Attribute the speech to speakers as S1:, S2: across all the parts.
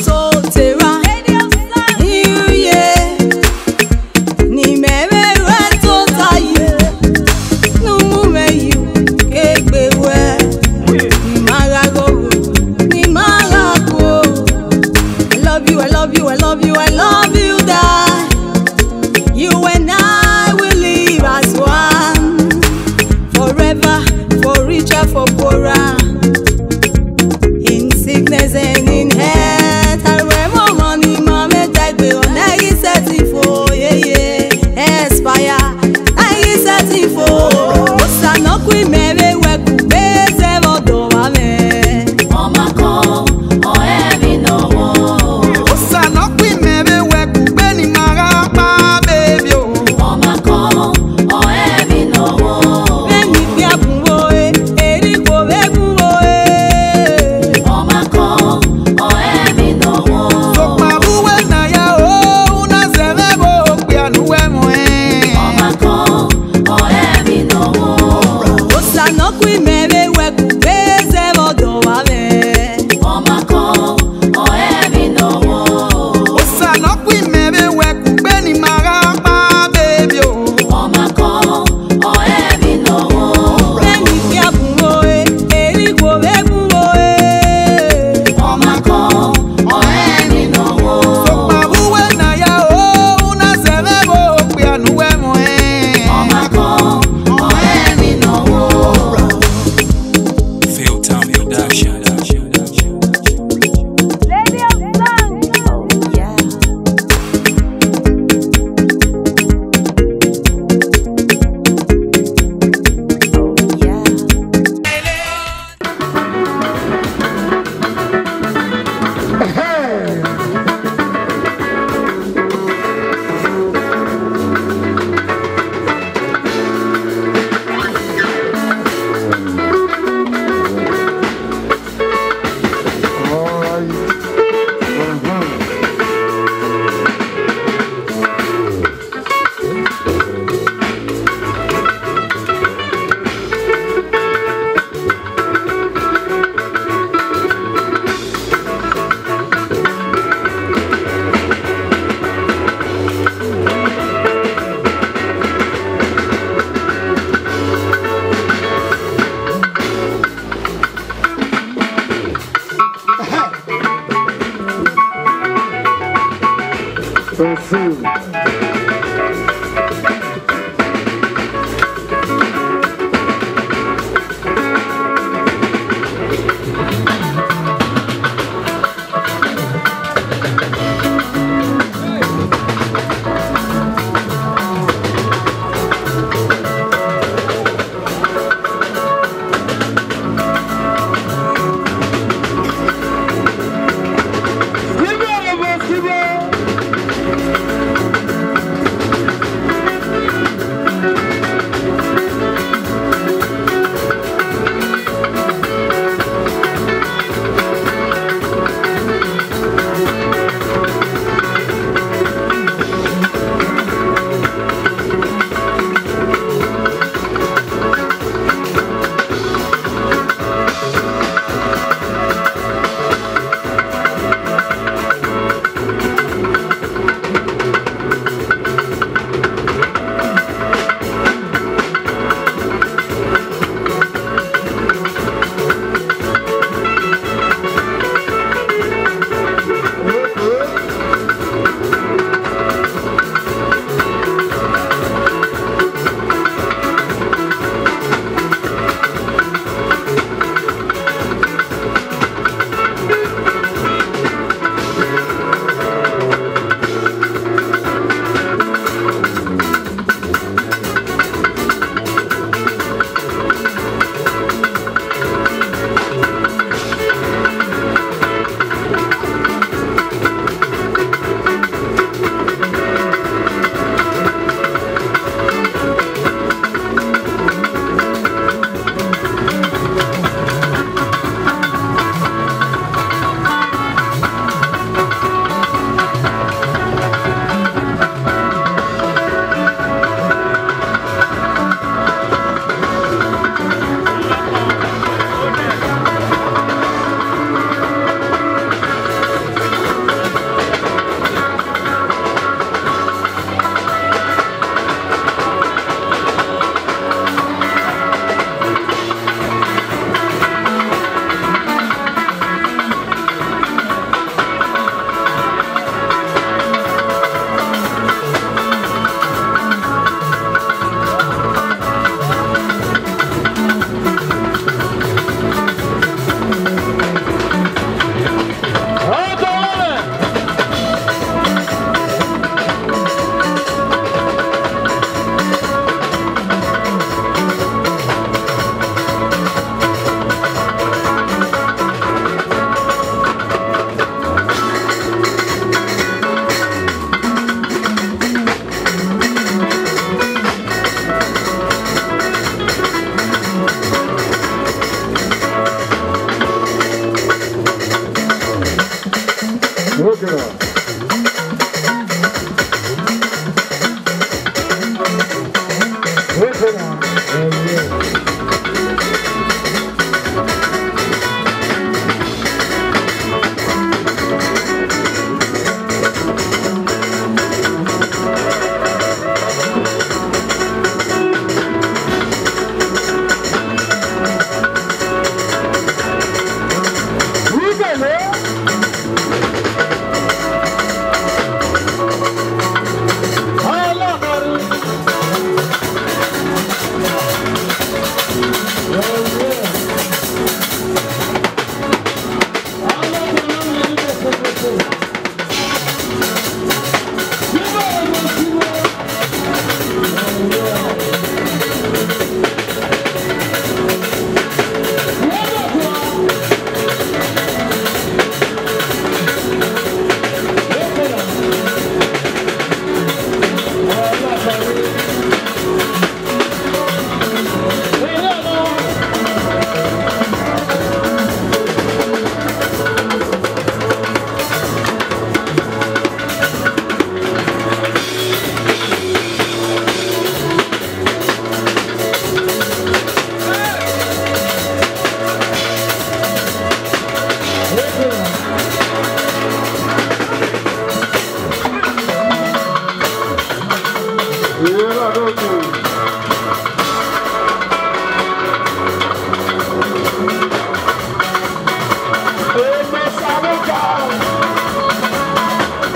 S1: So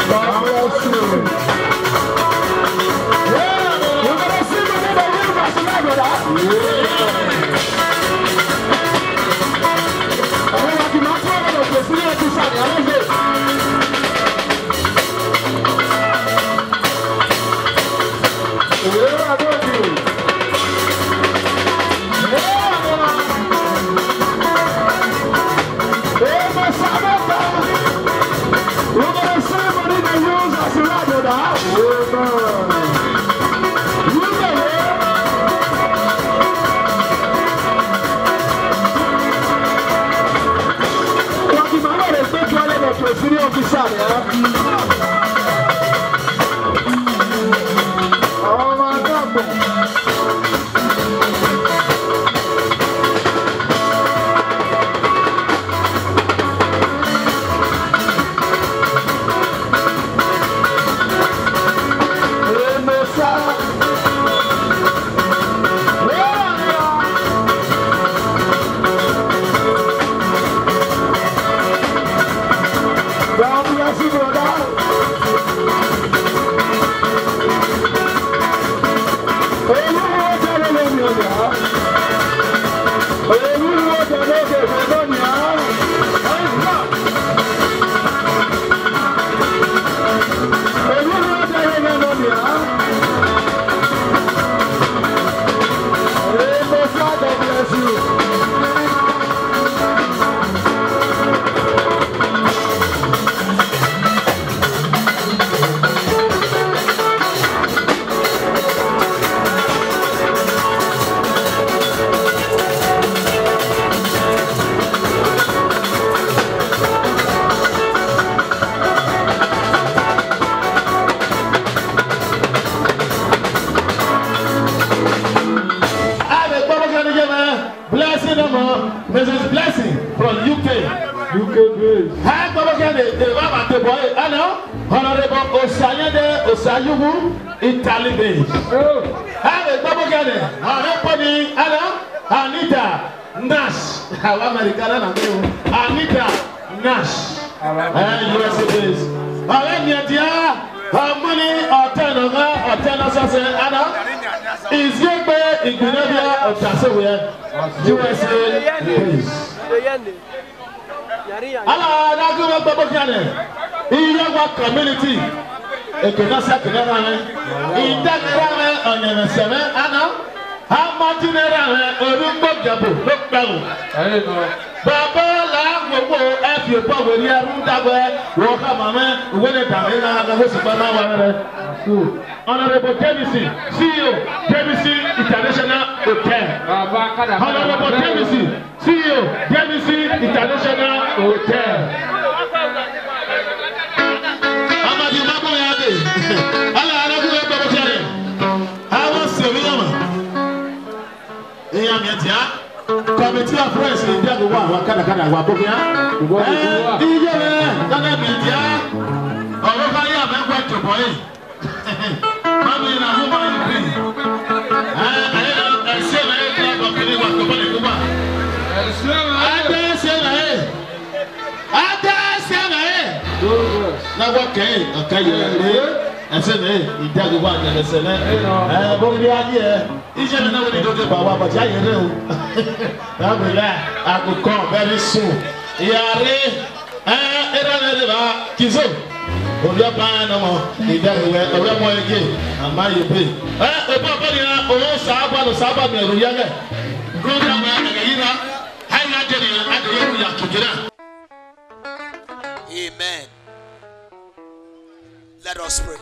S1: Vamos, Mrs. Blessing from UK. Hi, Honorable Osayede Osayubu, Italy based. Hi, Anita Nash. Anita Nash. USA based. How many is Igbenabia of Tasawaya, USA based. Allah, community. Ekenasa kenana. Indakara on seven. How much in a Orumbo Gabo? Baba la if you put with your room that way, walk up, mamma, when it comes in, I have a Honorable Tennessee, CEO, Tennessee International Hotel. Honorable Tennessee, CEO, Tennessee International Hotel. Committee of Friends in the one, Wakana, Wabobia, Dana Media, Olivia, and went to boy. Mammy and a woman in green. I said, I love Kuba. I now what can I said, he does one and I said, he's never know what he does about what I know. I could come very soon. Yare, Kizo, Oya no more, he doesn't wear a more again, and my pay. Oh, Saba, Yaga, good man,
S2: Amen. Let us pray.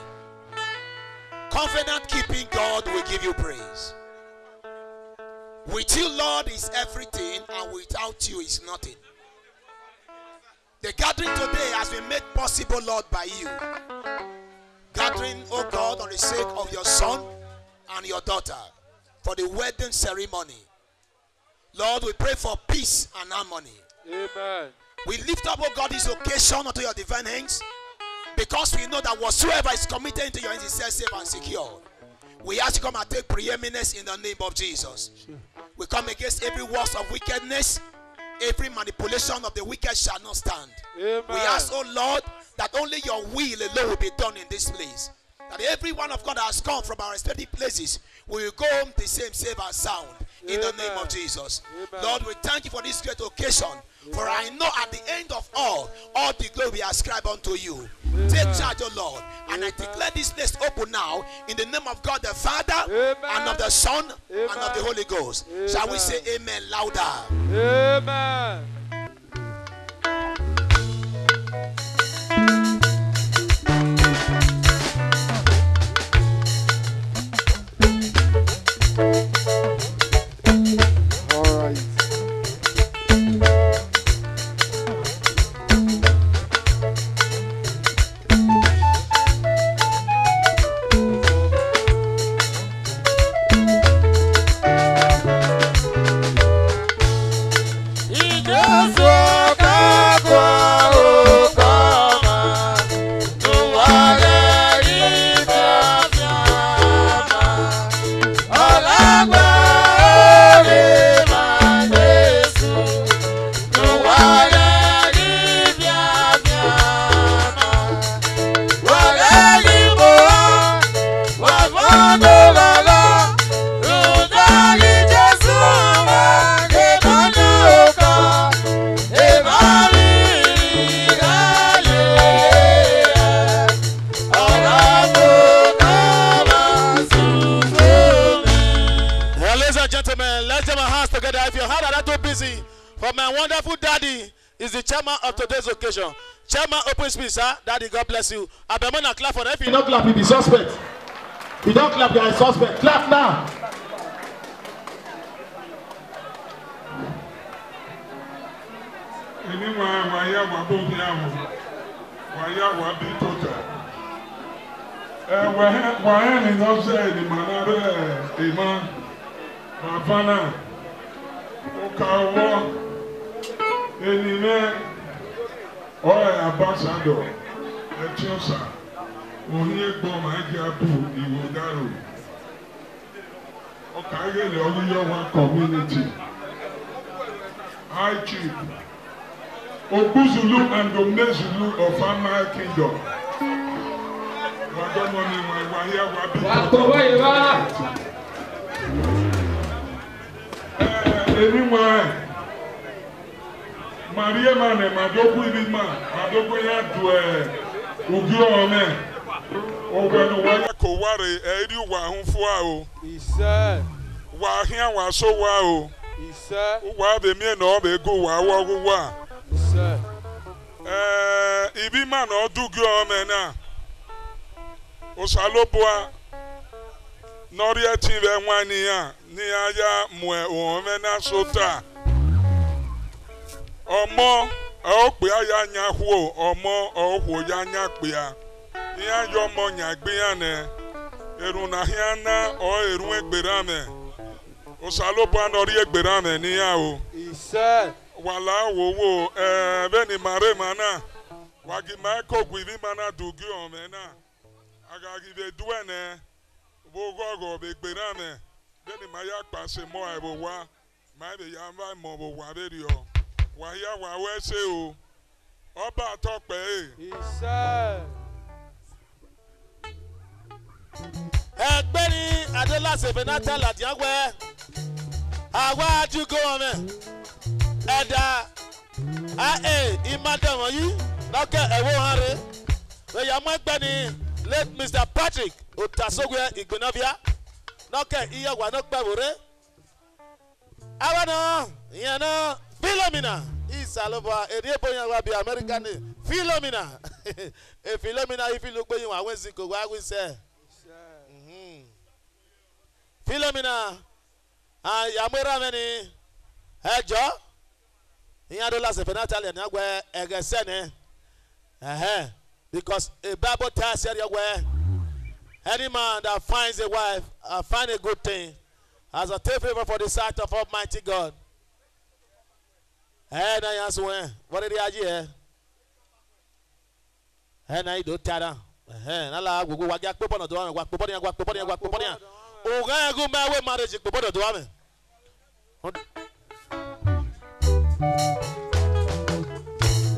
S2: Confident keeping God will give you praise. With you, Lord, is everything, and without you is nothing. The gathering today has been made possible, Lord, by you. Gathering, oh God, on the sake of your son and your daughter for the wedding ceremony. Lord, we pray for peace and harmony.
S3: Amen.
S2: We lift up, oh God, this occasion unto your divine hands, because we know that whatsoever is committed into your hands is safe and secure. We ask you to come and take preeminence in the name of Jesus. We come against every works of wickedness. Every manipulation of the wicked shall not stand.
S3: Amen.
S2: We ask, oh Lord, that only your will alone will be done in this place. That every one of God that has come from our respective places will go home the same safe and sound. In the name of Jesus. Amen. Lord, we thank you for this great occasion. For I know at the end of all the glory we ascribe unto you. Amen. Take charge, O Lord. And I declare this place open now in the name of God the Father, amen, and of the Son, amen, and of the Holy Ghost. Amen. Shall we say amen louder?
S3: Amen.
S2: together. If your heart are not too busy, for my wonderful daddy is the chairman of today's occasion. Chairman, open speech, sir. Daddy, God bless you. Abemona, clap for them.
S1: If you don't clap, you be suspect. If you don't clap, you are a suspect. Clap now.
S3: Anyone, why you are both young? Why you are being total? Why is not saying the man, Amen. Mafana, Okawa, any man, or ambassador, the Chosa, Ohiye Boma, Gabu, Iwodaru. Okay, only your one community. High Chief, Obuzulu and Domnezulu of Amaya Kingdom. Anyway, Maria Mane, Madoku Lima, Madoku Yatu, Uguome, Ogano Koware, Edu Wahunfuao. He said, Wahia was so wow. He said, Wa the men of a go, Wawa. He said, Ibiman or Duguomena. Osalopua Noria Tive Wania, Niaya Mue Omena Sota. Omo, Oquia Yahu, Omo, Ohoyanya Quia. Nia Yomonia Biane, Erunahiana or Erue Berame. Osalopua Noria Berame, Niao. He said, Wala wo, Veni Maremana, Wagimako Guivimana Duguomena. I give a duene, Bogogo, Big Berame, then in my yak pass a more able wa, maybe Yamba Mobo Waverio. Why ya wa say, oh, Oba talk pay. He said, Benny, I don't last a Benata at Yagway. How do you go on? And Imadam, you, Look at a 100. Where you might Benny. Let Mr. Patrick Otasogwe Igbenavia Noke Iya Wanok Babure Awano Yana Philomena Isaloba Ediaponya Wabi American Philomena a Philomena if you look when you are Wensiko, why we say Philomena Yamura many Hedjo Yadola Sepenatali and Nagwe Egesene because a Bible tells you where any man that finds a wife find a good thing as a favor for the sight of Almighty God. And I answer, what did the idea? And I do tada. And Allah will go walk up on the door and walk up on the oh, go my way marriage.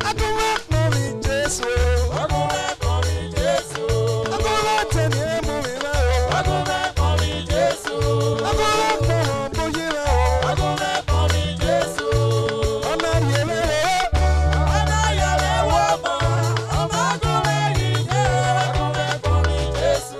S3: I go work, mommy, Jesus. I go work, mommy, Jesus. I go work, mommy, I go work, mommy, Jesus. I go work, mommy, I go work, mommy, Jesus. I'm not here, I'm not here, I'm not going there. I go work, mommy, Jesus.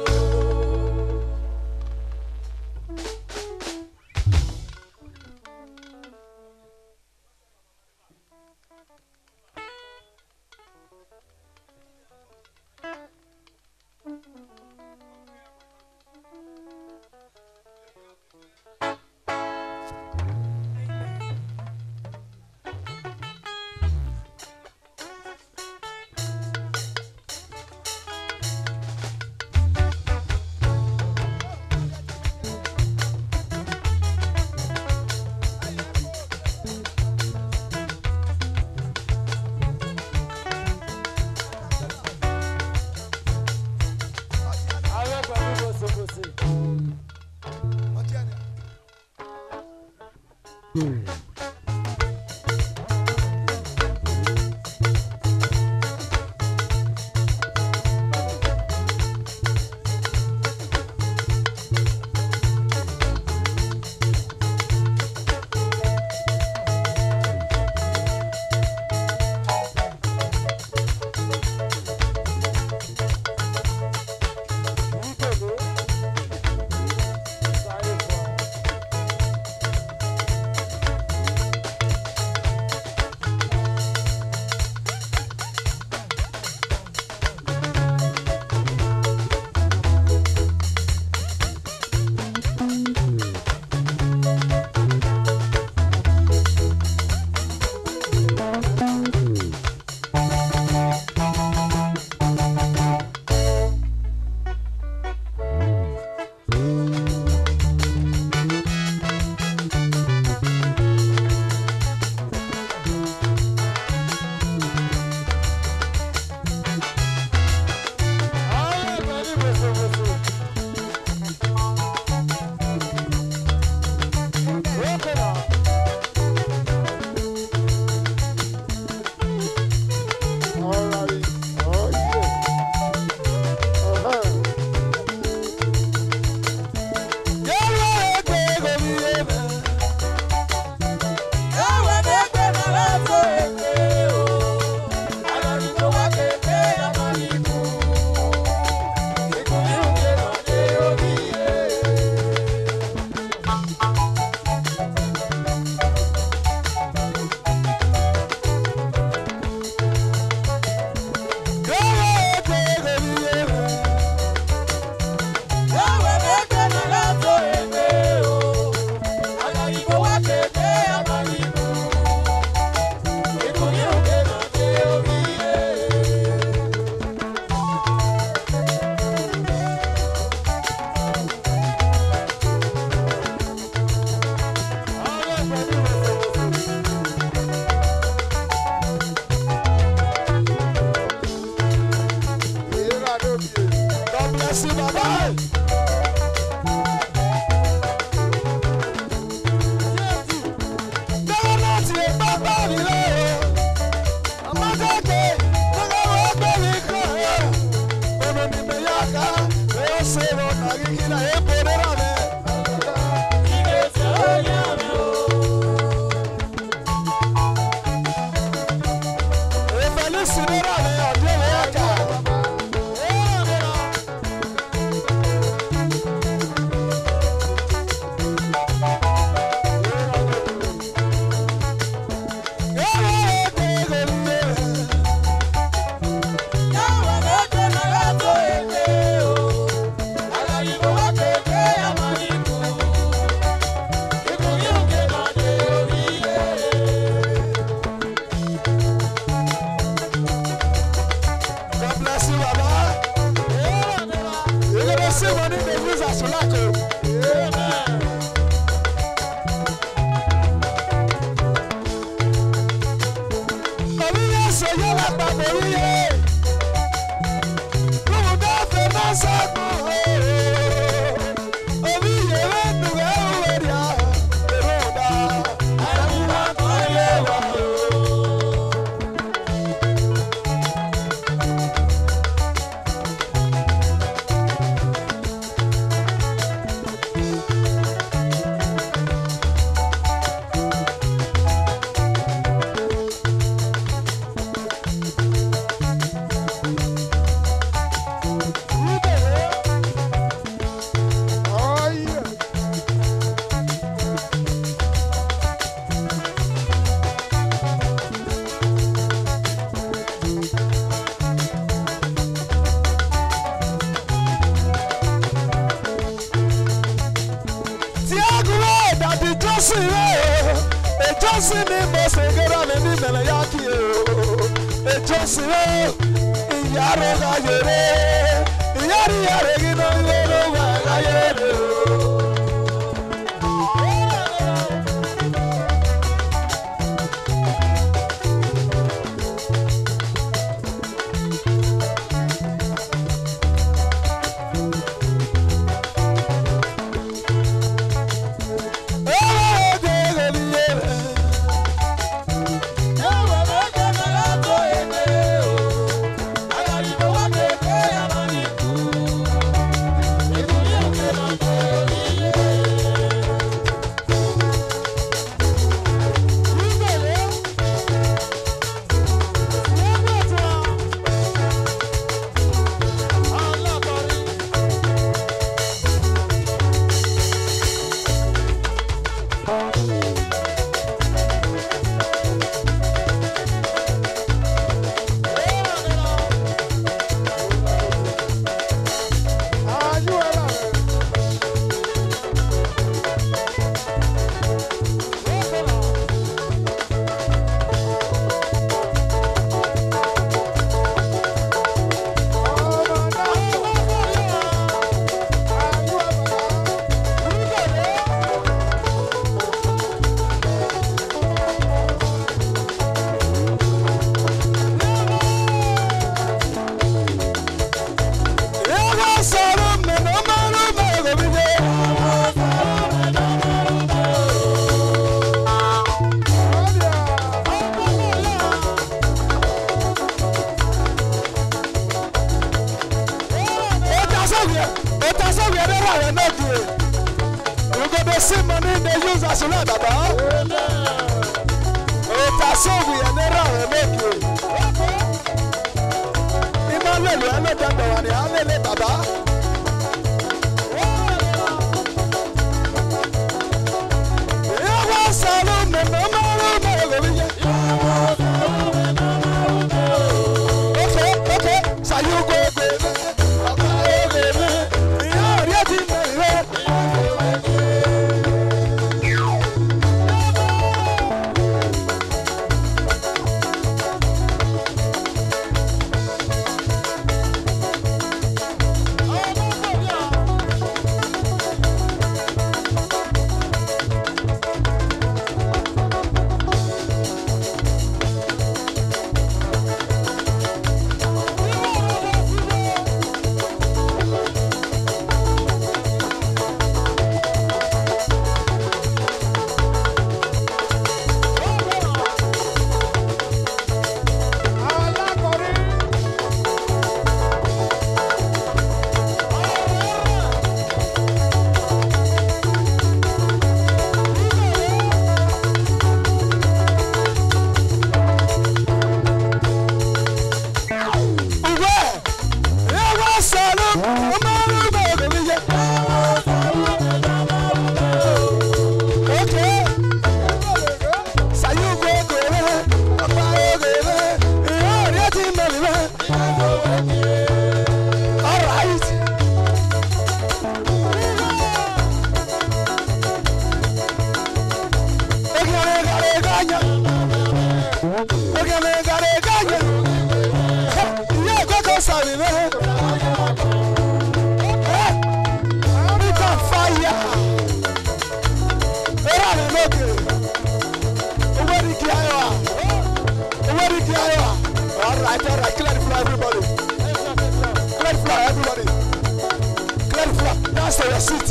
S2: Dance to your seat.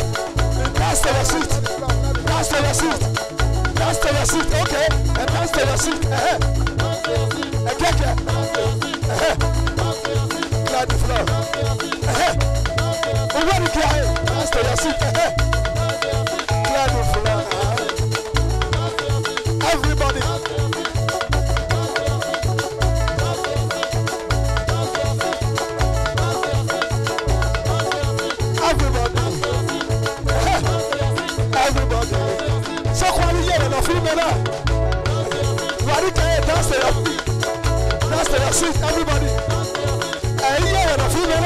S2: Dance to your seat. Dance to your seat. Dance to your seat. Okay. And dance to your seat. Okay. Clear the floor. Where the clear? Dance to your seat. Clear the floor. Everybody. Everybody. So when you hear the female, dance to your feet. Dance to your seat, everybody. And you hear the female,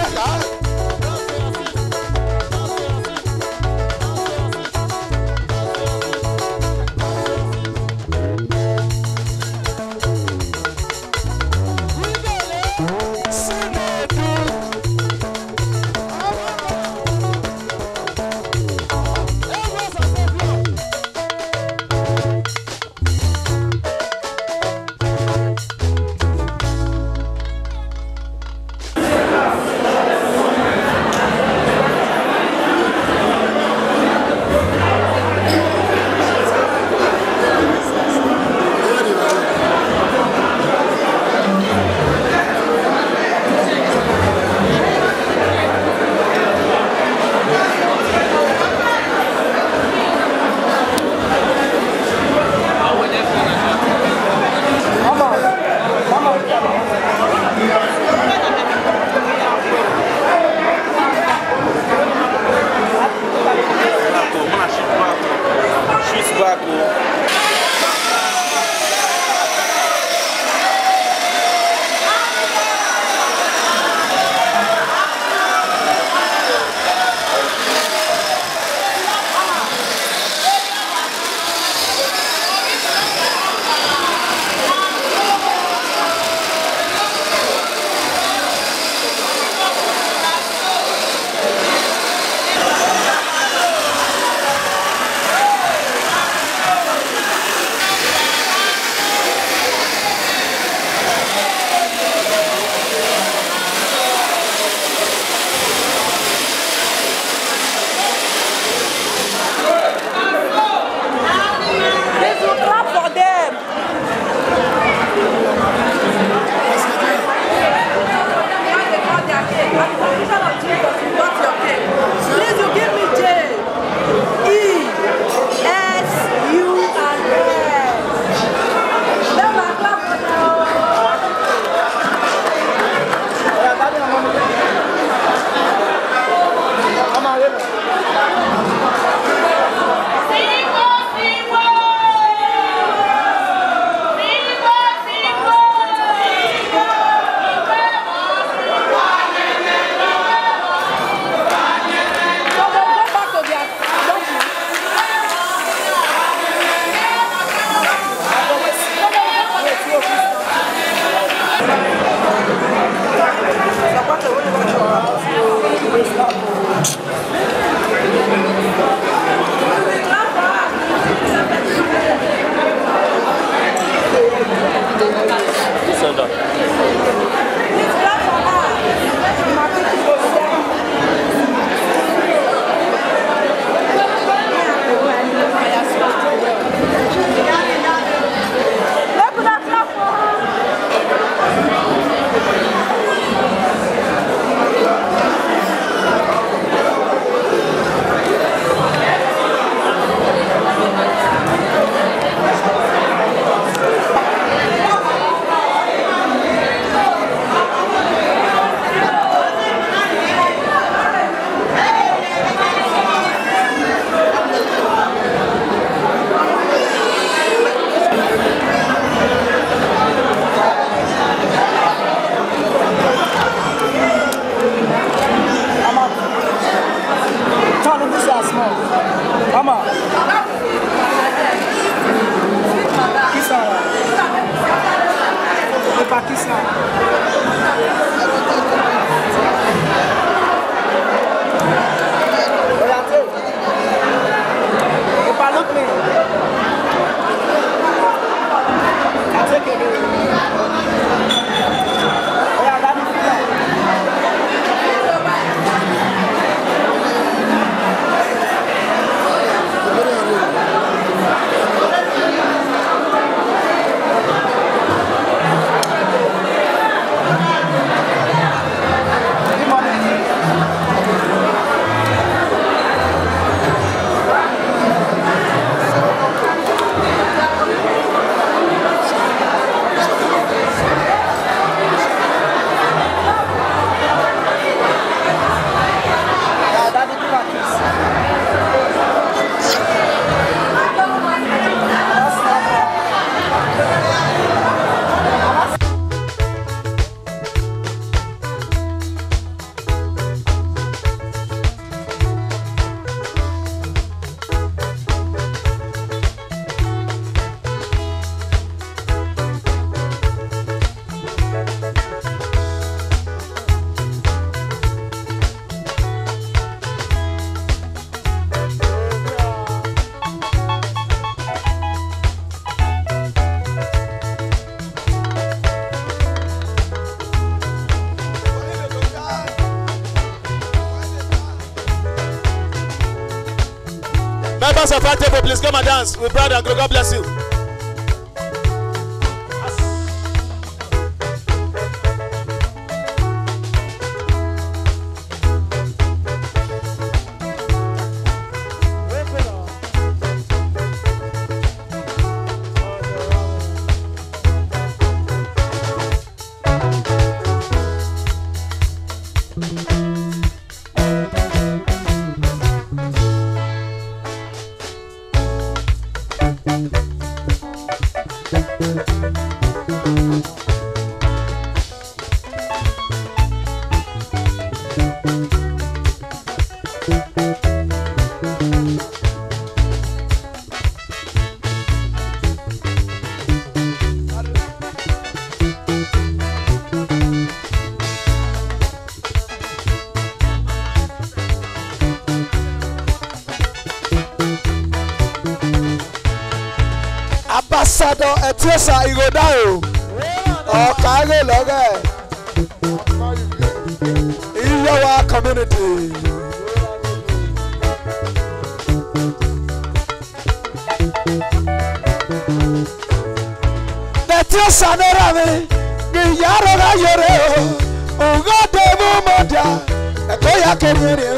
S2: Members of our table, please come and dance with brother and God bless you.
S4: Ambassador Etiesa Igodao. Oh, Kage Loge. In our community. Etiesa Nerame. Giyaro Yoreo. Ugo Devu Modia. Ekoya Kenyere.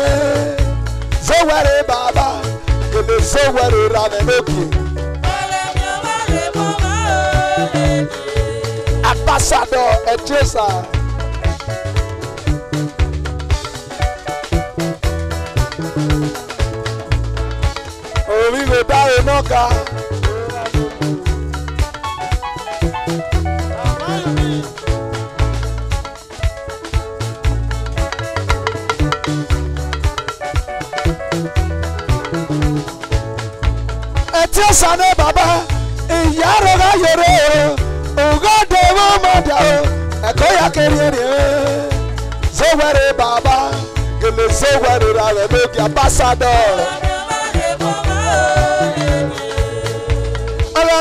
S4: Zowere Baba. Zowere Ramenoki. Ambassador Etiesa. We go down Noka. Etiesa ne Baba. Iyaro ga yore. Ugo Devu Modia. Ekoya Kenyere. Zowere Baba. Gele Zowere Ramenoki. Ambassador.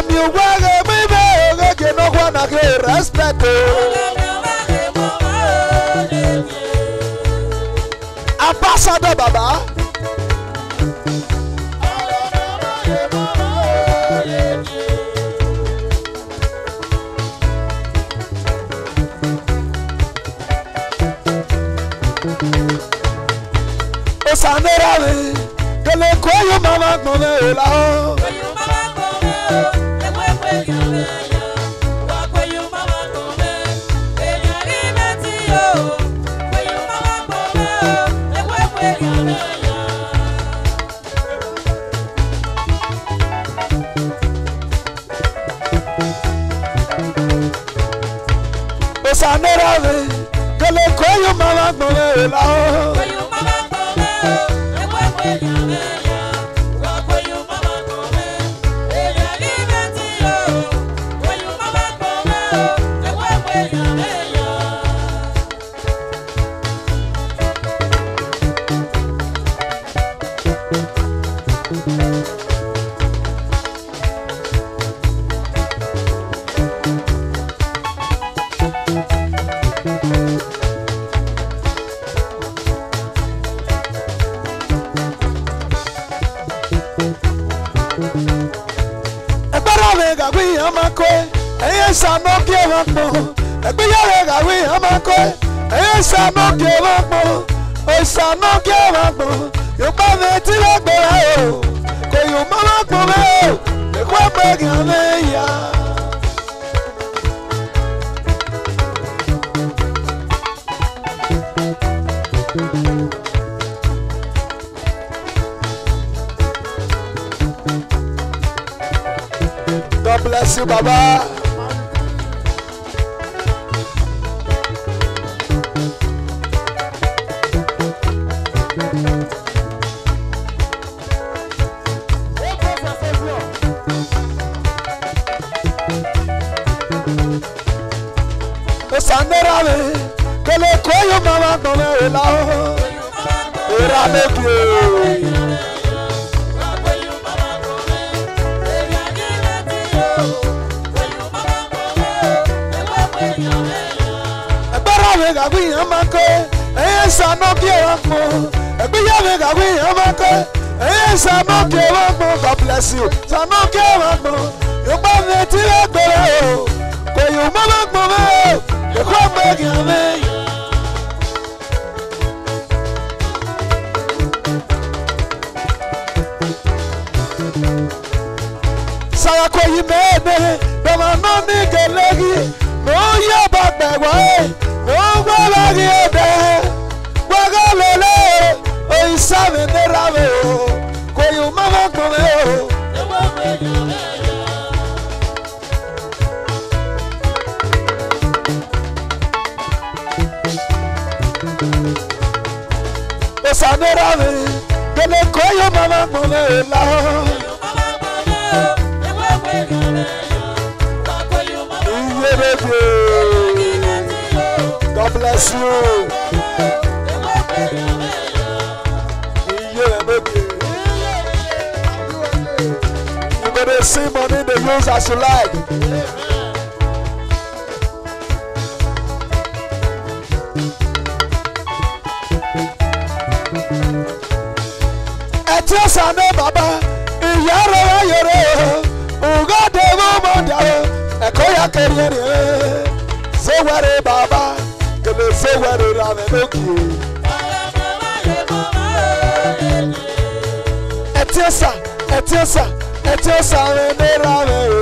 S4: Mi wage mi be que no guana que respeto. Ambassador Baba. Osanera mi que le cuello mama con el lado. Sanérale, que le cuello mama con el lado. Esa no quiero mo, esa no quiero mo, esa no quiero mo. Yo pa veti la gbera, que yo mama come, me cuempe gane ya. God bless you, Baba. Sanérale, que le cuello mama con el lado. Era de pie. Espera, venga, esa no quiero mo. Espera, venga, Hey, Sanoke Wagbo, God bless you. Sanoke Wagbo, you buy me till I go. Go you mama go. You come back again. Sayako yi mene, bema no ni gelegi, no ya bagbe wa, no gwa lagi ode, gwa galele, o isame ne rave o, ko yu mama kome o. Osane rave, gele ko yu mama kome la. God bless you. You better see money in the use as you like. Etiosane Baba, Iyaro Yoro, Uga Devo Mondaro, Ekoya Kerriere. Say what Baba, gonna say what Ramenoki. Etiosa, ne Rameo.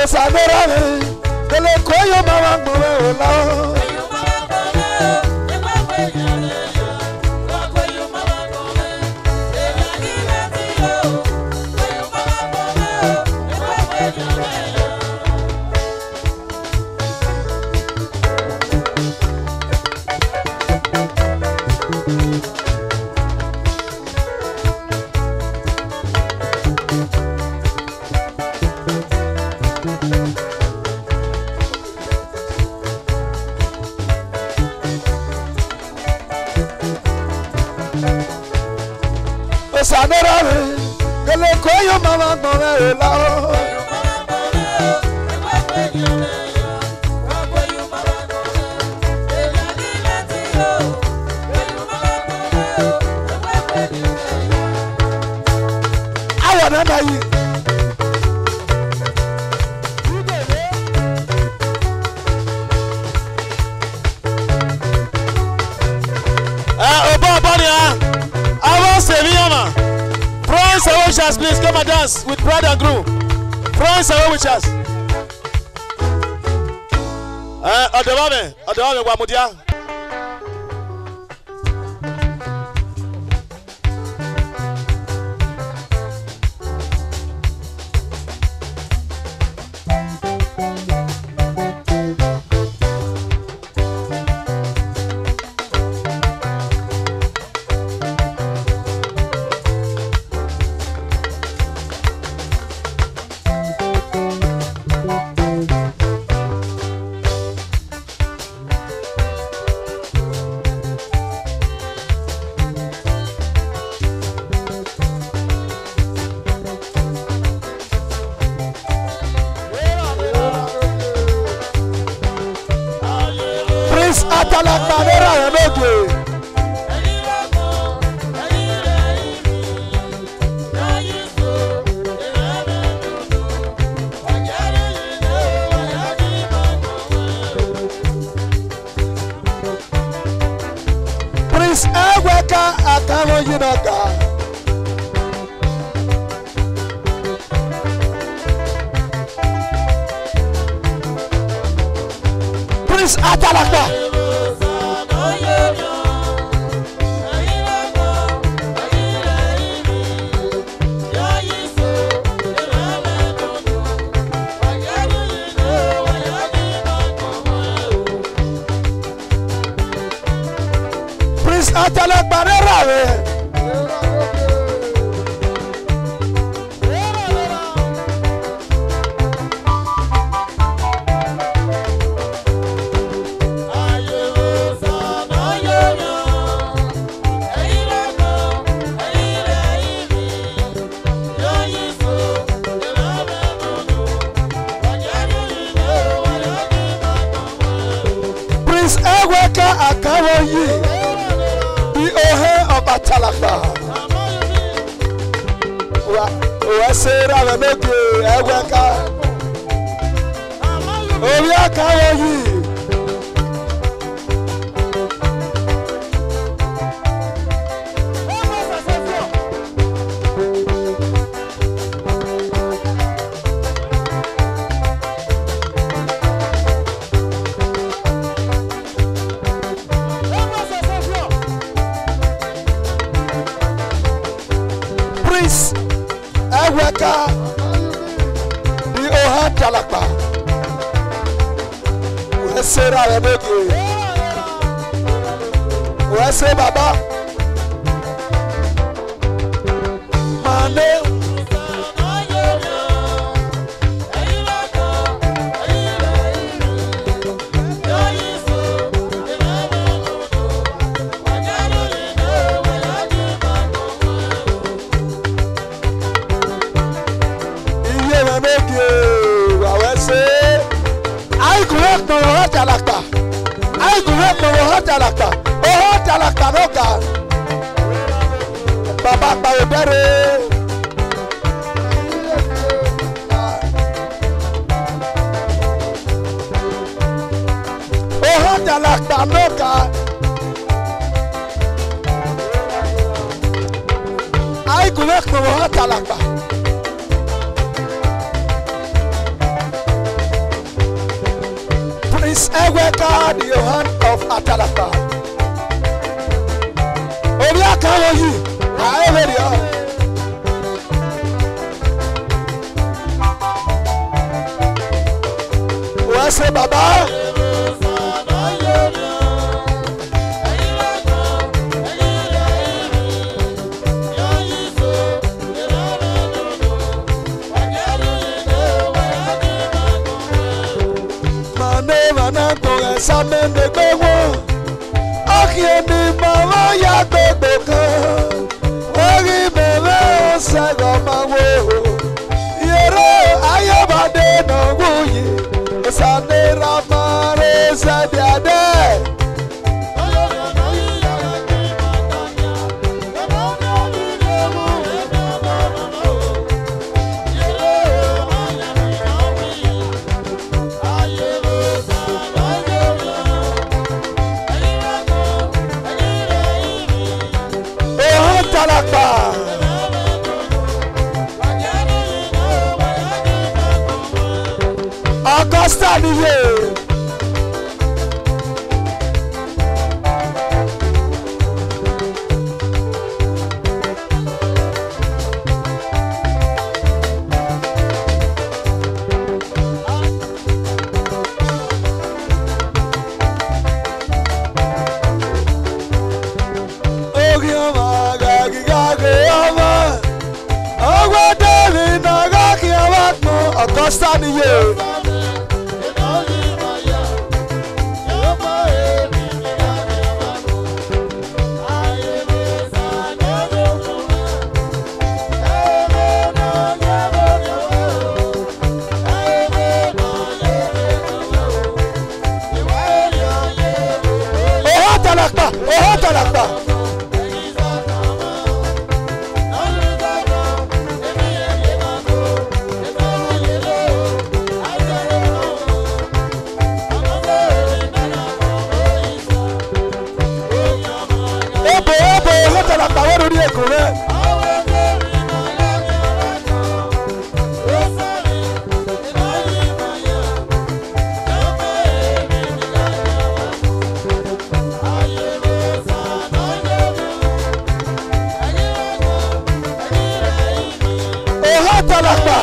S4: Saberame, que le coyo mama mola. Saberame, que le coyo mama mola. I wanna know you. Friends and witches, please come and dance with bride and groom. Friends and witches. Odewame, Wamudia. Hasta la madera de noche. Prince Eweka Akamo Yinaka. Prince Atalaka. Hasta la barrera, Akoyi, the Ohe of Atalaka. Wesera Remeke, Eweka. Oriaka Oyi. Prince Eweka, the Oha Talakpa. Wesera Remeke. Wese Baba. Mane. I grew up no Talakpa no God. Baba Bayobere. Talakpa no God. I grew up no Talakpa. Prince Eweka, the Yohan of Atalakpa. Obiaka Oyi, I already are. Wese Baba. Samen de gbogbo, ọkìí ni màmá ya gbogbo kan, orí bẹ̀rẹ̀ ọ̀sẹ̀gọ̀ máa wò ó. Yẹ̀rọ ayébàdé náà wúyì, ìsànira máa rẹ̀ ṣẹ̀dí adé. Augusta niye. Augusta niye. Oha Talakpa.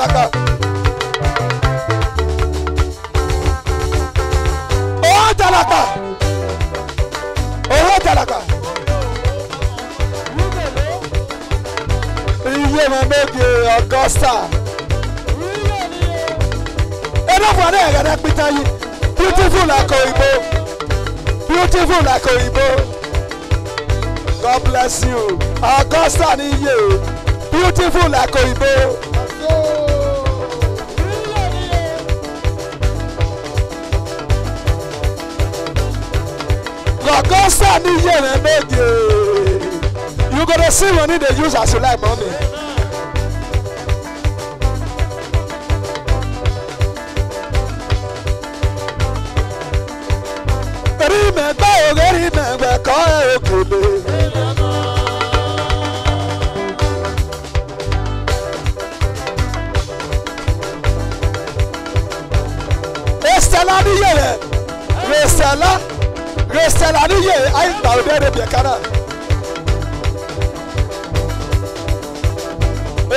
S4: talaka. Oh talaka. Oh talaka. Iye ma make Augusta. Enough for there, gonna pita you. Beautiful like Oibo. Beautiful like Oibo. God bless you. Augusta ni you. Beautiful like Oibo. Augusta ni you na make you gonna see money they use as you like money. Remember, call Estela niye, Estela niye, ay bawde de kana.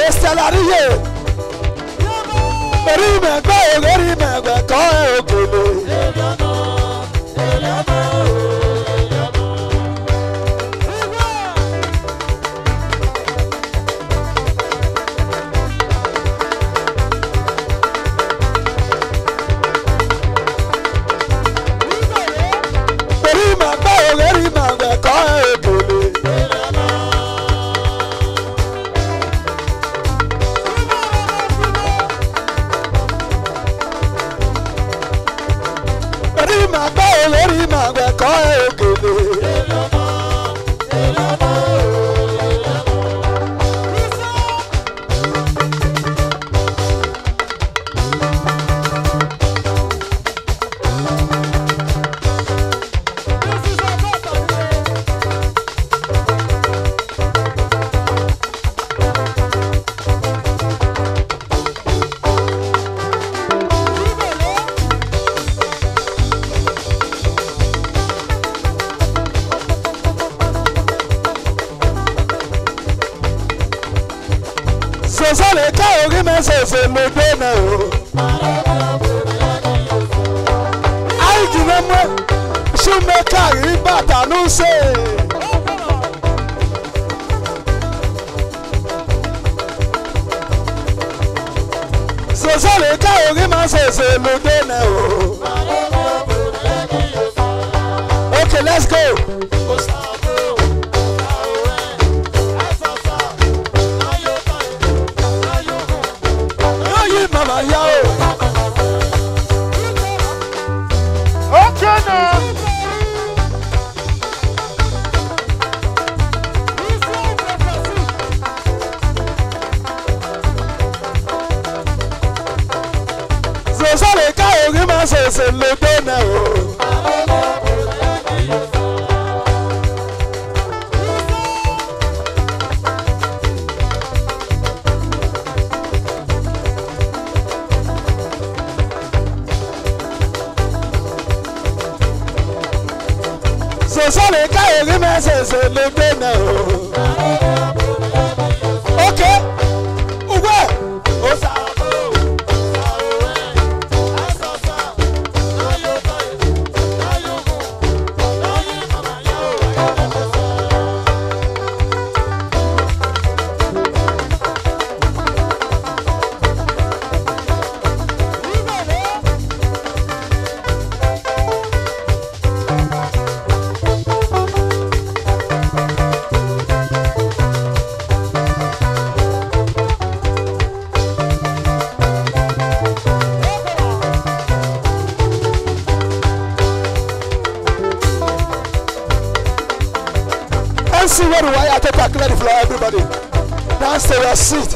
S4: Estela niye, remember, call Sale cao que me se me pena. Ai que não me chume cari bata não sei. Sale cao que me se me pena. Okay, let's go. Mama yo. Okay now. So sale ka o gi ma se lo do na o. Sale cae que me hace se le pena. Okay. Uwe. See where why I take a clear the floor, everybody. Dance to your seat.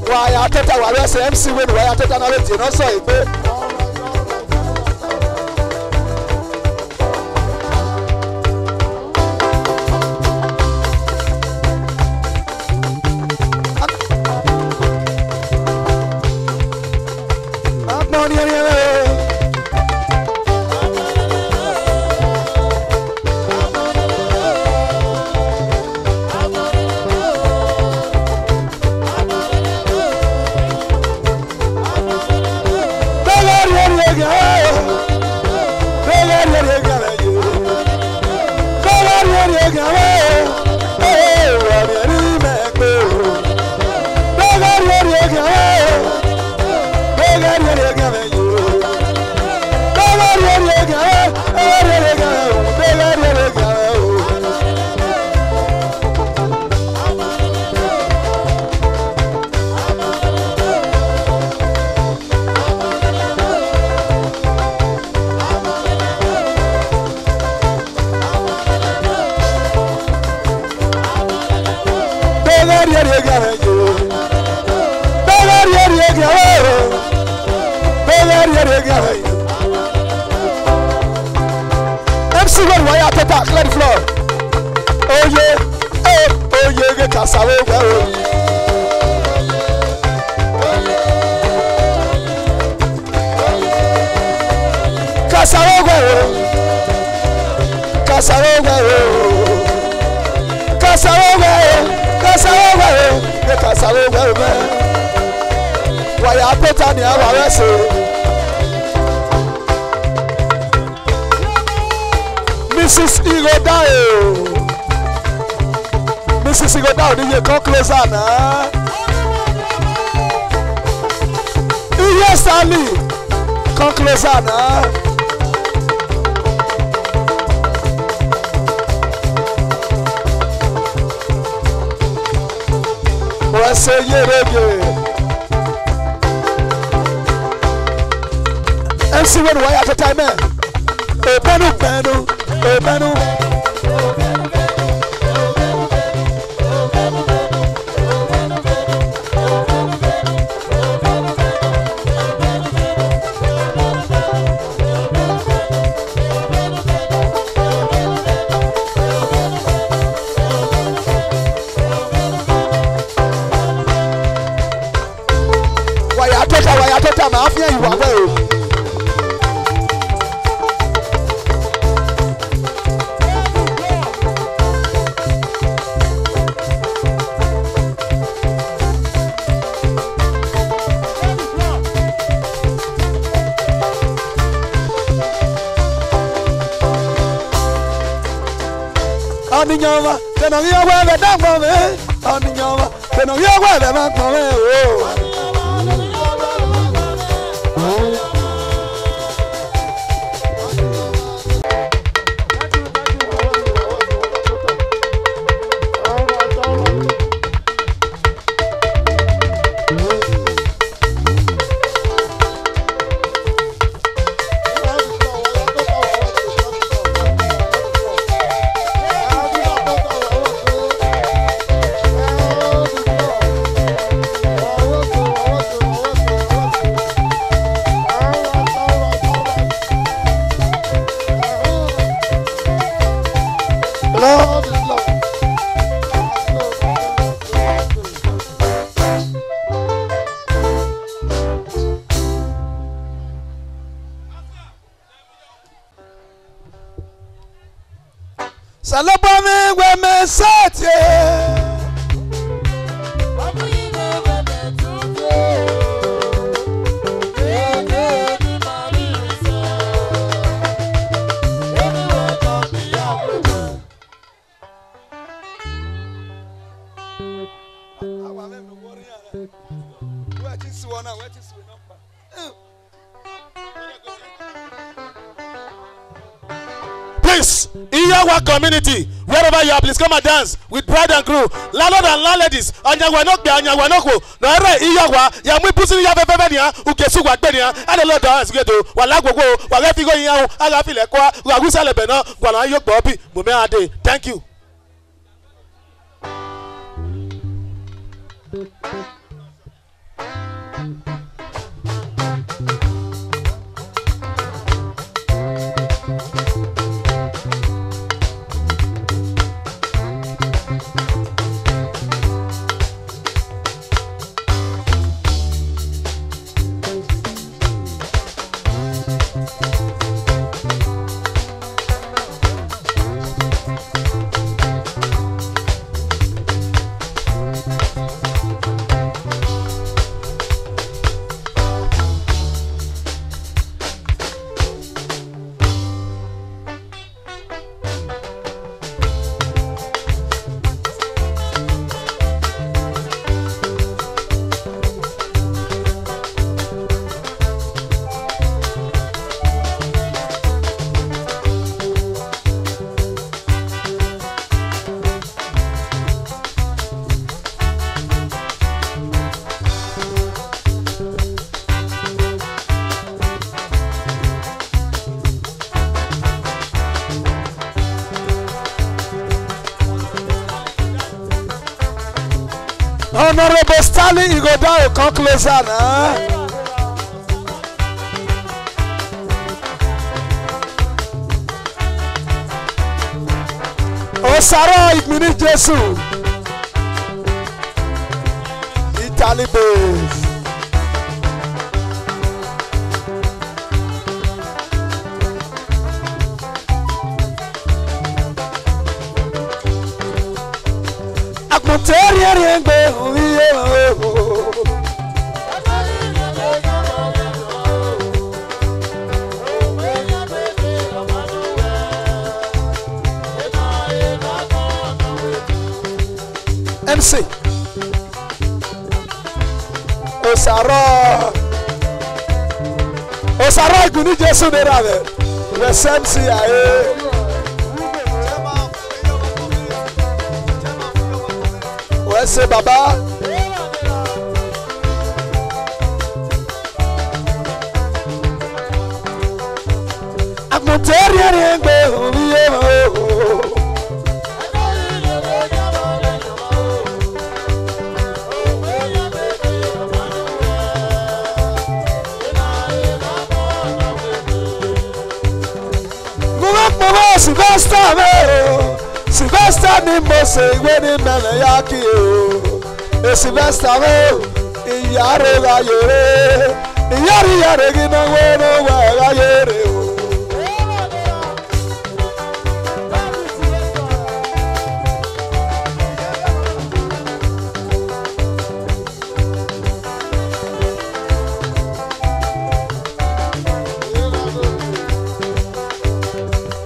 S4: Why I take a why say MC when why I take another thing, also it. MC when why at attack clear the floor. Oh yeah, get cassava well. Cassava well. Why I put on your wrestle? Mrs. Igodao, did you come closer now? Yes, Ali, come closer now. Say and see when why at a time Penu. Oninyoma, tenongya wewe dangwa me. Oninyoma, tenongya wewe dangwa me. Salabame we me sate. Please, in our community, wherever you are, please come and dance with bride and crew. Landlord and landladies, Anyawanok, Anyawanoko, Nara, Iyawa, Yamu Pussy Yavavania, Ukesuwa Benia, and a lot of us get to Walago, Walafigo Yao, Alafilekwa, Wagusa Lebeno, Walayo Bobby, Mumeade. Thank you. Honorable Stanley Igodao, come closer now. Osaro Igmini Jesu, Italy base. Akmonteri Engbe, MC Osaro Igmini Jesu derave. The MC aye. Wese baba. Akmonteri Engbe, Sylvester ni Mose ìwé ni mẹ́lẹ̀ yá kí o. Sylvester wo ìyàrá ga yèrè. Ìyàrá kí náà wọ́n náà wà ga yèrè o.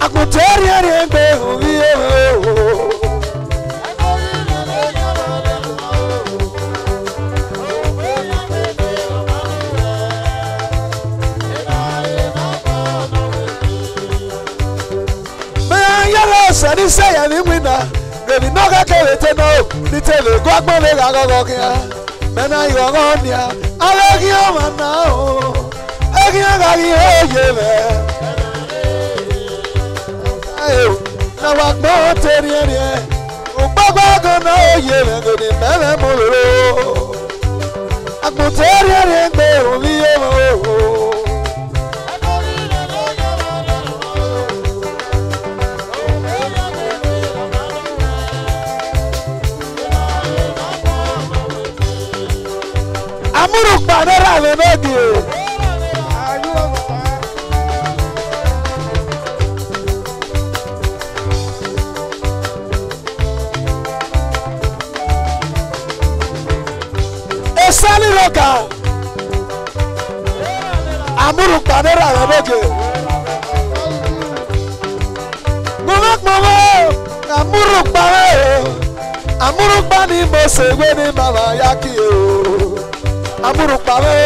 S4: Akmonteri Engbe owiye o. Sani say ni winner, baby no ga kewete no, ni tele go agbon le ga gogo kia. Mena yo gonia, alegi o mana o. Egi ga gi oye me. Ayo, na wa gbo teri eri. O gbagba go na oye me go ni meme mo lo. Agbon teri eri gbe o mi o. Amuru panera le nogi. Esali roka. Amuru panera le nogi. Momak momo. Amuru panera. Amuru pani Mose we ni mama yaki o. Amuru pawe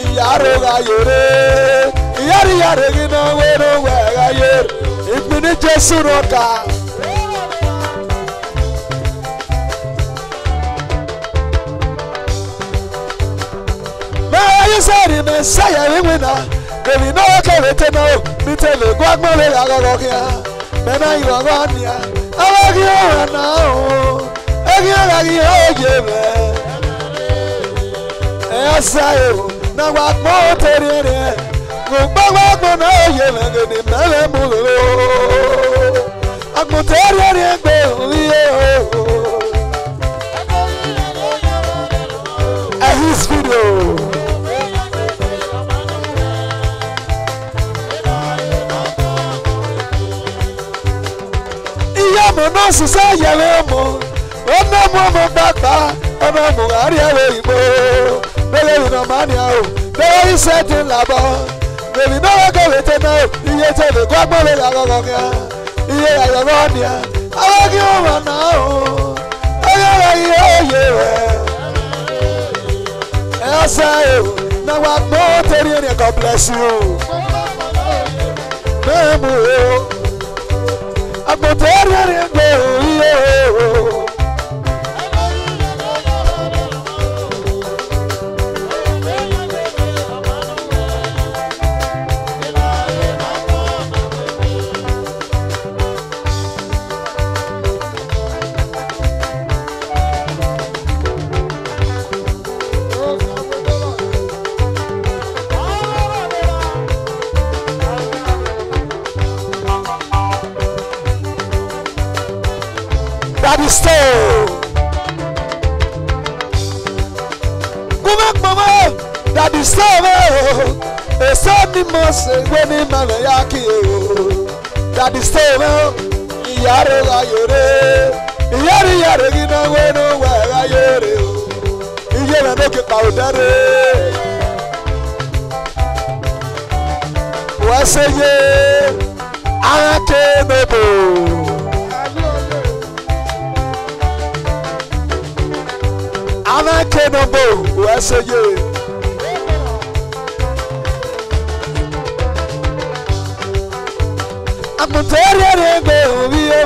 S4: iyaro ga yore iyari gina wero we ga yore Igmini Jesu roka ma you say me say we wina baby no kewete no mi tele gwagmo le ga go kia me na yo go nia awagi o na o egi ga gi oje me Esayo na wa mo terere go gbagbo na oye me ni mele mu lo agbo terere gbe oye o his video iya mo no sise yele mo ona mo gbagba ona mo ari ewe igbo Bele no mania o, bele isetin labo. Baby no go wete no, iye tele go agbole la gogo kia. Iye ayo gonia, awagi o wana o. Ayo ye we. Esa o, na wa mo teri ni God bless you. Memu o. Agbo teri ni gbe o iye o. Wakuma mama, that is so. It's only most when in Malayaki. That is so. Yare la yore, yare yare gina weno wa yore. Yere no ke kaudare. Waseye, ake nobo. Ake nobo, waseye. Amutere go biyo.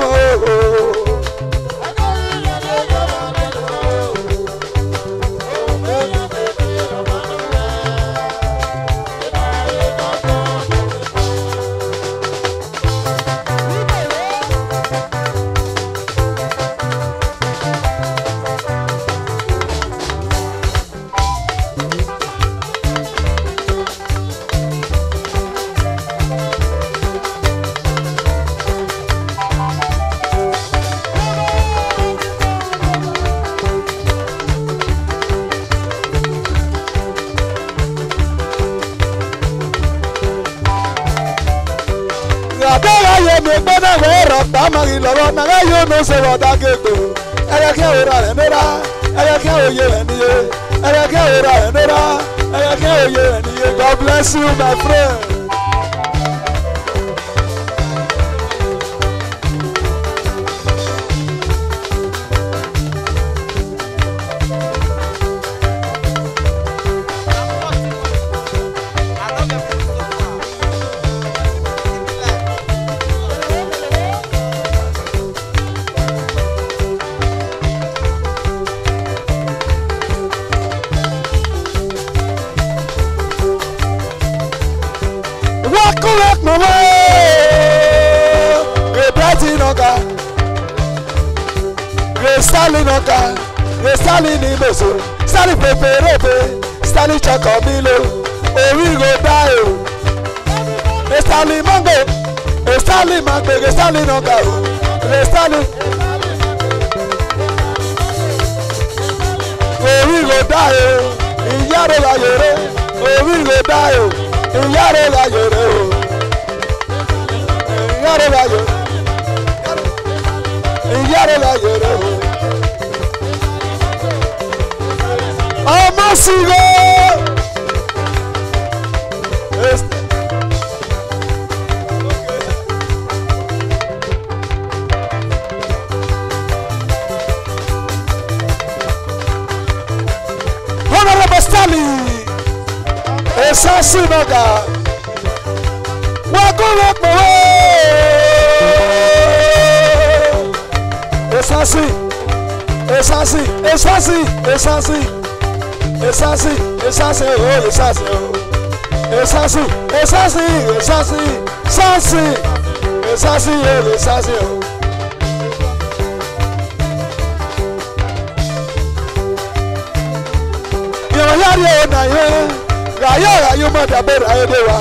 S4: Tamari lọ́wọ́ naga yóò no se wọ́dà gègbè. Ẹ̀yẹ́kẹ́ òra rẹ̀ nira, ẹ̀yẹ́kẹ́ òye rẹ̀ níye, ẹ̀yẹ́kẹ́ òra rẹ̀ nira, ẹ̀yẹ́kẹ́ òye rẹ̀ níye. God bless you my friend. Sali ni moso, sali peperope, sali chocomilo, origo dayo. Sali mango, sali mango, sali noga, sali. Origo dayo, iyare la yore, origo dayo, iyare la yore, iyare la yore, iyare la yore. Sigo. Honorable Stanley, Esasi Noga, Wakome Moe, Esasi, Esasi, Esasi, Esasi. Esasi, esasi, oh, esasi, oh. Esasi, esasi, esasi, esasi, esasi, oh, esasi, oh. Yo yari o na ye, gayo ma dabera edewa.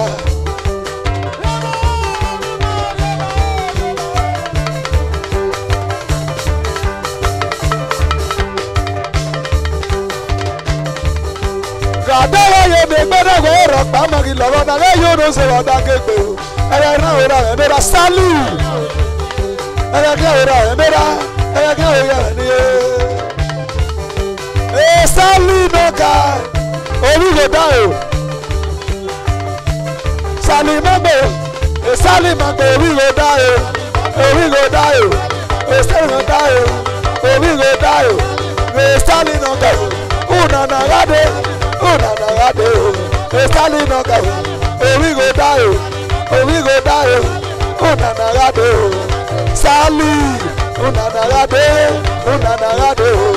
S4: Adéwà yóò mi gbẹ́dọ̀ wọ ọ̀rọ̀ pàmòrì lọ́wọ́ náà lẹ́yìn yóò ló ṣe wọ́dà kéèké o. Ẹ̀yẹ náà wò ra ẹ̀ mẹ́ra sálù. Ẹ̀yẹ kí wò ra ẹ̀ mẹ́ra ẹ̀yẹ kí wò yẹ ẹ̀ níye. Ee sálù nọ́ọ̀ka orí ló dá o. Sálì mọ́gbò sálì mọ́gbò orí ló dá o. Orí ló dá o. Sálì ló dá o. Orí ló dá o. Sálì nọ́ọ̀ka o. Kùnà nàgádé. Una nagade o, estali noga o, owigo dayo, una nagade o, sali, una nagade o,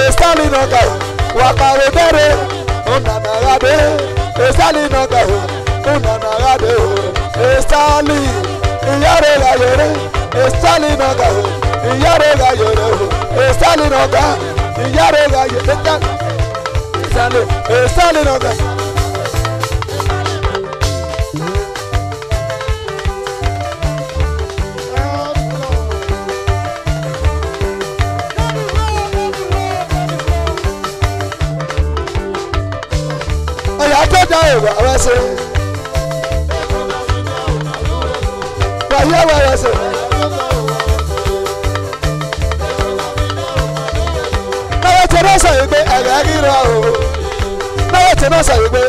S4: estali noga o, wakare bere, una nagade, estali noga o, una nagade o, estali, iyare la yore, estali noga o, iyare la yore o, estali noga, iyare la yore. Sale noga. wàyà tó dá ìwà wẹ́sẹ̀. Wàyà wẹ́sẹ̀. Náwó tí náà sọ yìí pé ẹ̀rẹ̀ ríra o. Náwó tí náà sọ yìí pé.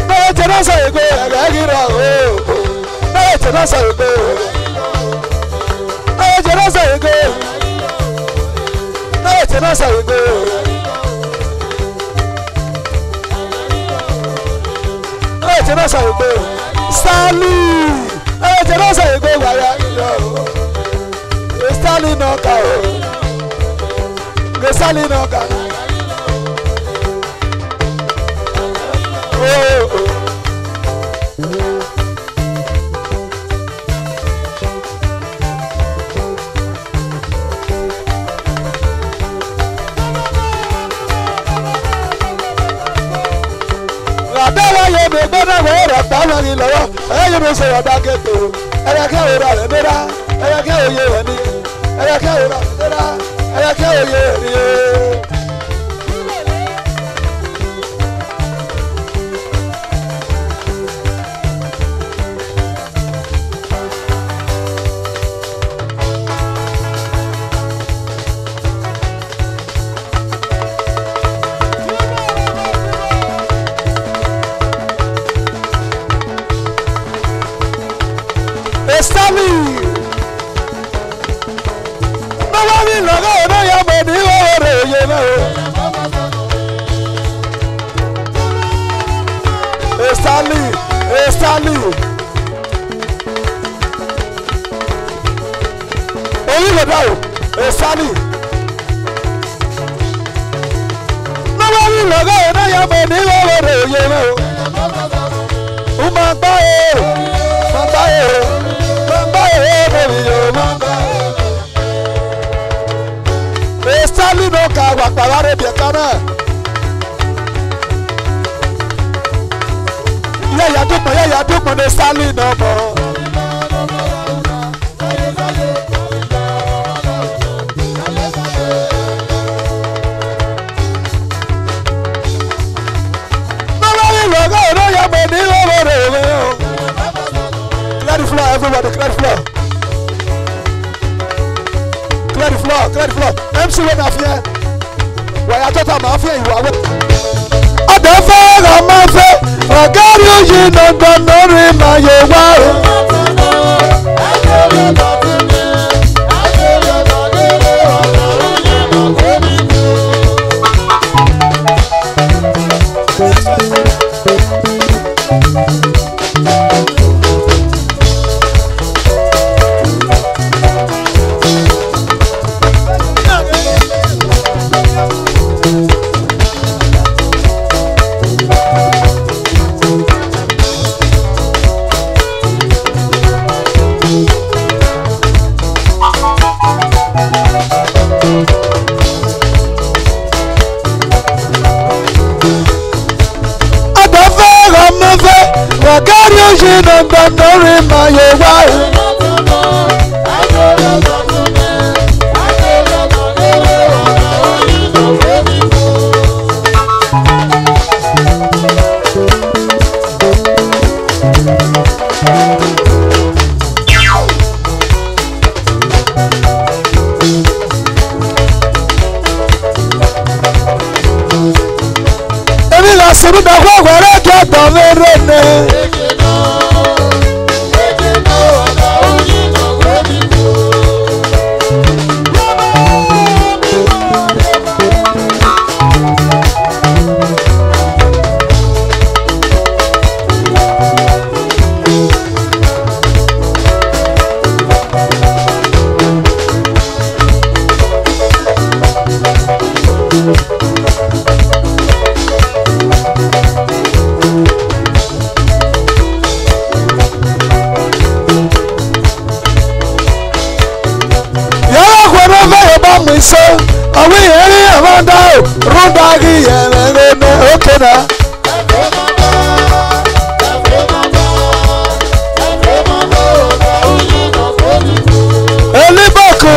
S4: Náwó tí náà sọ yìí pé ẹ̀rẹ̀ ríra o. Náwó tí náà sọ yìí pé. Náwó tí náà sọ yìí pé. Náwó tí náà sọ yìí pé. Náà tí náà sọ yìí pé. Sálí. Náwó tí náà sọ yìí pé wàyà ríra o. Sálí náà kà o. Sálí náà kà. Àbẹ̀wò yóò mi gbọ́dọ̀ wọ́n rẹ̀ pa lórí lọ́wọ́ ẹ̀yẹ́ mi sọ̀rọ̀ dákẹ́tò ẹ̀yẹ́kẹ́ òwúrọ̀ rẹ̀ mẹ́ra ẹ̀yẹ́kẹ́ òye rẹ̀ ní ẹ̀yẹ́kẹ́ òwúrọ̀ rẹ̀ mẹ́ra ẹ̀yẹ́kẹ́ òye rẹ̀ ní. Estali, bàbá mi lọ́gọ́ ọ̀nà ya mọ̀ ní ọ̀rẹ́ òye náà. Estali, Estali, onílọ̀dà o, Estali, bàbá mi lọ́gọ́ ọ̀nà ya mọ̀ ní ọ̀rẹ́ òye náà. Ó máa gbá o, máa gbá o. Estali no ka wakpaware biekana. Ya dukmo ne Estali no mo. Nobody logo no ya mo ni lo. Clear the floor, everybody, clear the floor. Clear the floor. MC wey na fear. Wàyà tọ́ta máa fẹ́ ìwà wẹ̀. Ọ̀dọ̀ fẹ́ ra máa fẹ́. Ọ̀gá rí òye nàgbà lórí màá yẹ wá o. Wagari oje na gbandore ma ye wa Emi la suru da kwa gwara ke to mere ne. So are we here around now? Rudagi and okay now. Elibako.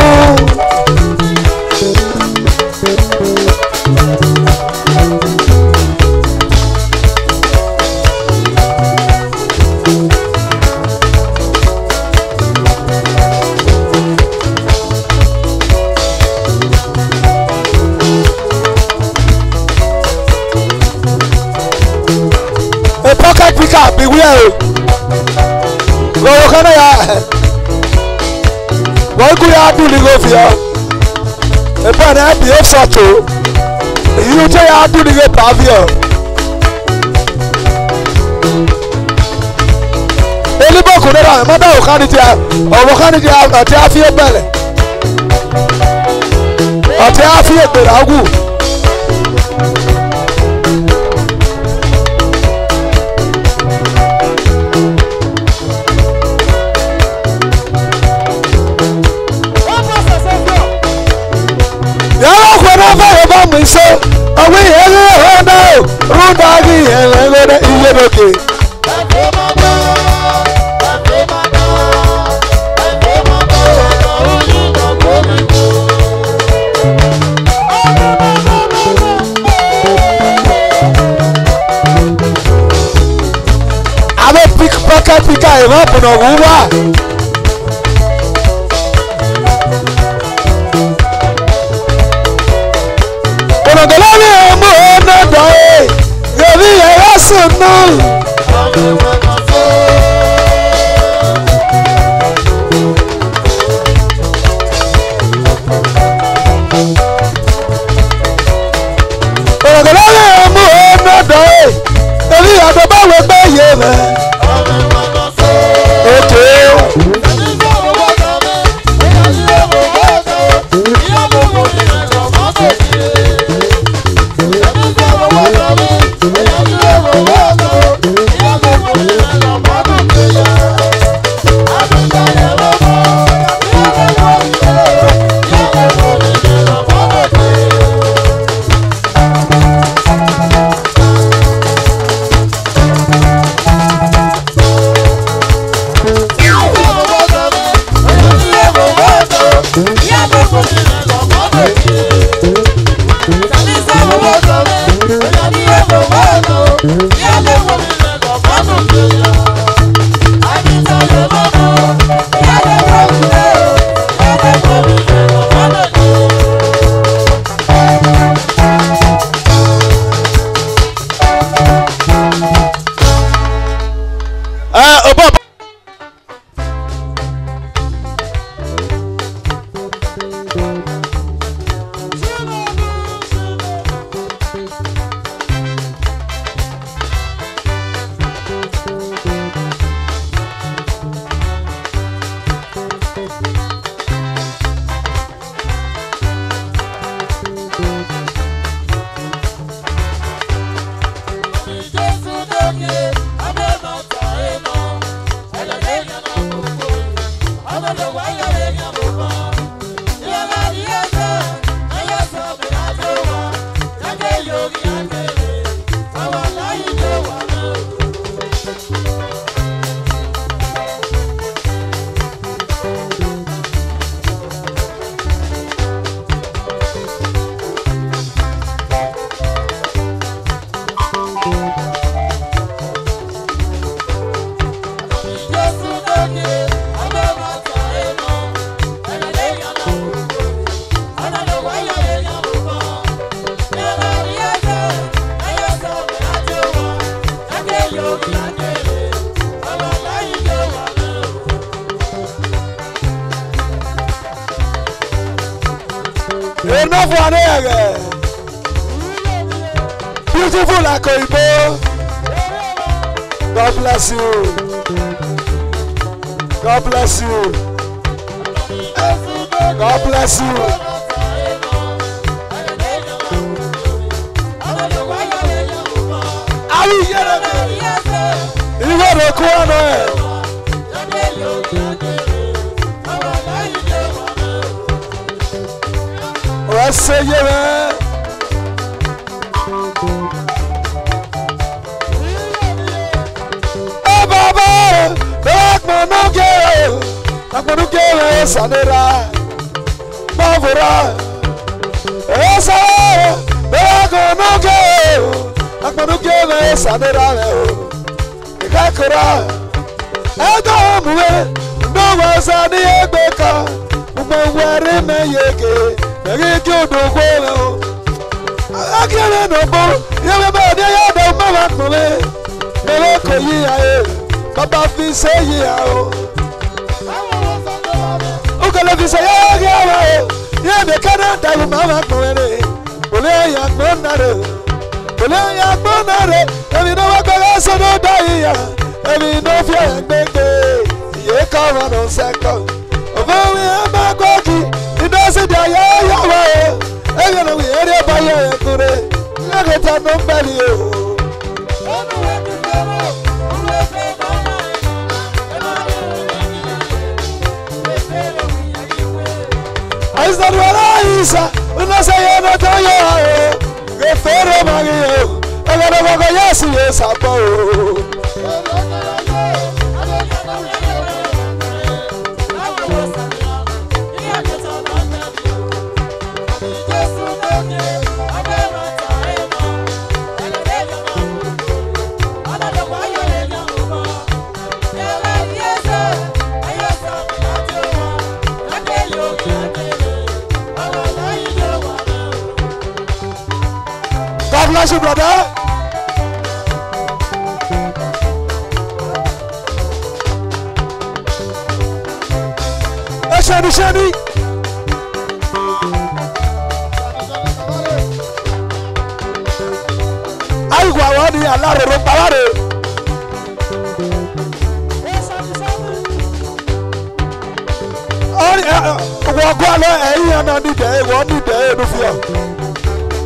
S4: o. Lọ́wọ́ kan náà yà wọ́n kú yà dùn ní gòfì ọ́. Ẹ̀bá ni àbí ẹ̀ sọ̀tò. Èyí tó yà dùn ní gò pàbí ọ́. Eliboko nira mọ́tà òkànnìjà ọ̀wọ́kànnìjà ọ̀tí àfíẹ́ bẹ̀rẹ̀. Ọ̀tí àfíẹ́ bẹ̀rẹ̀ àgù. So awi hele hono rudagi hele hele iye doke abe pickpocket pika e ma pono uwa Ologolole mo na doe, yebi ya sunu. Ologolole mo na doe, yebi ya do ba we gbe ye me. Okay. Enough one here. Beautiful like Oyibo. God bless you. God bless you. God bless you. Are you here? You got a corner. Say yeah. Oh Baba, back man no get sanera, Bavura. Esa, back no get sanera. Kakura, Adamu, no was any beka, where me yeke. Ege jo do gwelo. Akere no bo. Ye be de ya do ma wa tole. Me Ere ko yi aye. Baba fi se yi ao. Ukele fi se ya ge ao. Ye me kana da mama kwere. Ole ya gbonare. Ole ya gbonare. Ebi no wa gbere so no da ya. Ebi no fi gbegbe. Ye ka wa no second. Over we am gogi. It doesn't die ya wa. Ebi no we ere ba ya kure. Nageta no bali o. Aizda Isa, una sayana toya, refere magio, agora vaga yasi sapo. God bless you, brother. Shani. Ai guawani alare rompalare. Wo gwale eyan na ni de, wo ni de no fio.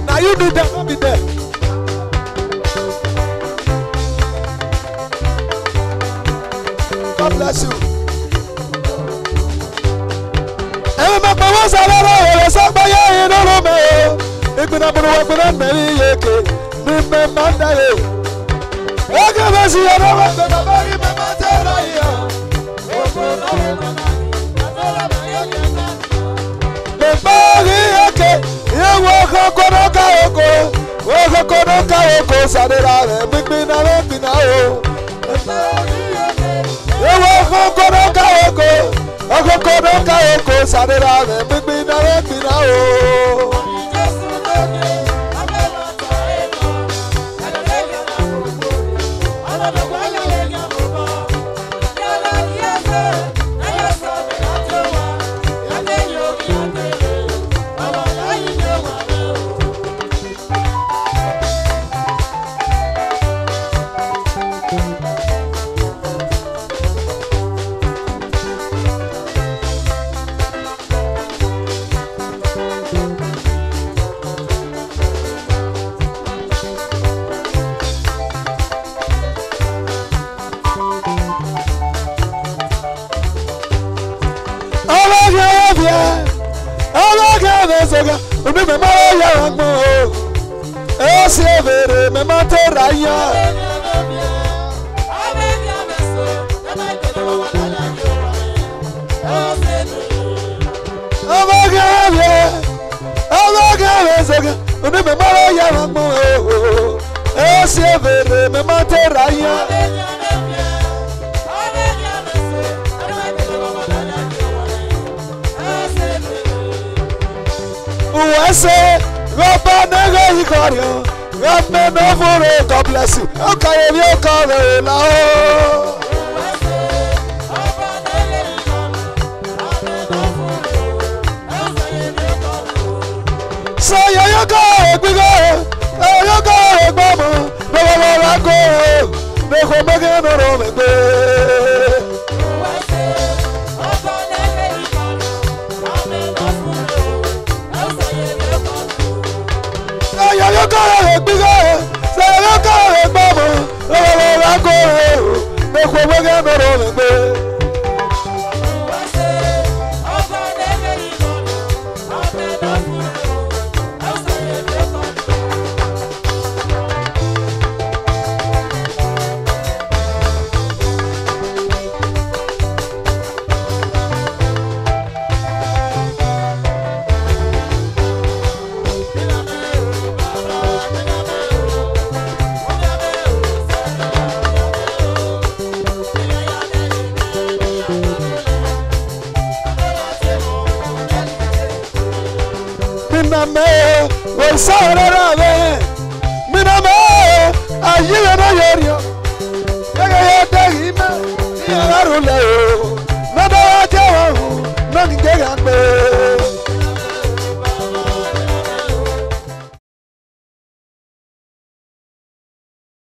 S4: Now you need them, be there. God bless you. My power salary is up by a no. If we not many yeke, remember that. I can see another God bless you. Okay, you come now. So you go, we go. You go, mama. No, I go. No, come again, no, you go, we go.